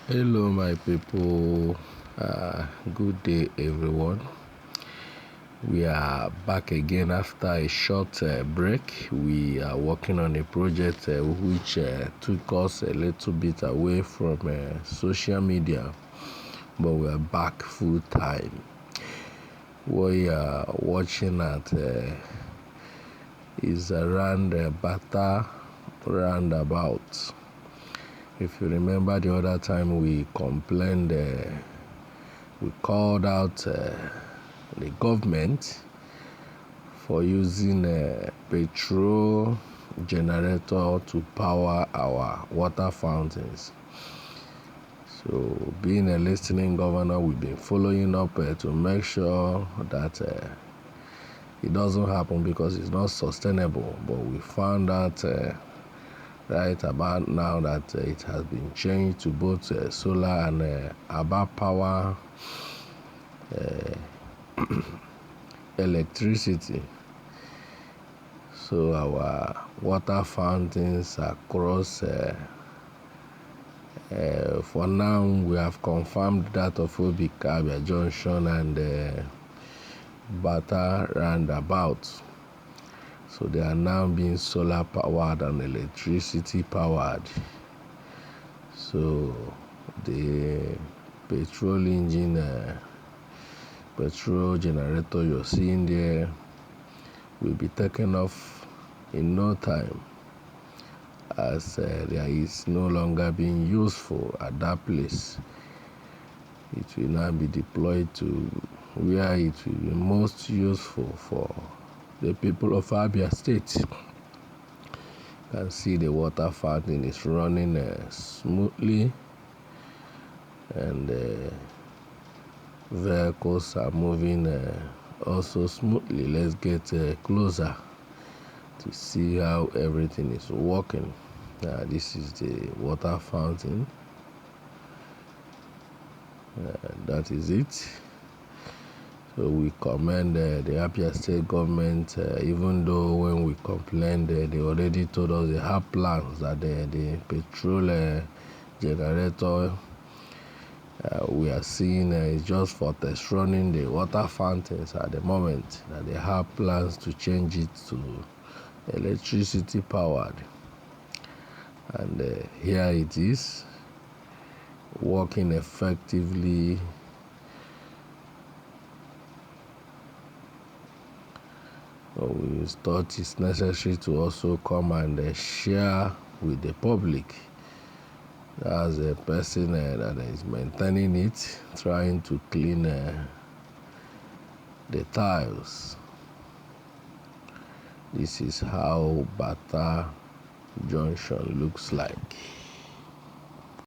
Hello, my people. Good day, everyone. We are back again after a short break. We are working on a project which took us a little bit away from social media, but we are back full time. We are watching at is around Bata roundabout. If you remember the other time we complained, we called out the government for using a petrol generator to power our water fountains. So being a listening governor, we've been following up to make sure that it doesn't happen because it's not sustainable. But we found out right about now that it has been changed to both solar and Abia power electricity. So our water fountains across for now we have confirmed that of Abia Junction and Bata roundabout. So they are now being solar powered and electricity powered. So the petrol engine, petrol generator you're seeing there will be taken off in no time, as there is no longer being useful at that place. It will now be deployed to where it will be most useful for the people of Abia State. You can see the water fountain is running smoothly, and vehicles are moving also smoothly. Let's get closer to see how everything is working. This is the water fountain. That is it. So we commend the Abia State government, even though when we complained, they already told us they have plans that the petrol generator we are seeing is just for test running the water fountains at the moment, that they have plans to change it to electricity powered. And here it is, working effectively. We thought it's necessary to also come and share with the public. As a person that is maintaining it, trying to clean the tiles. This is how Bata Junction looks like.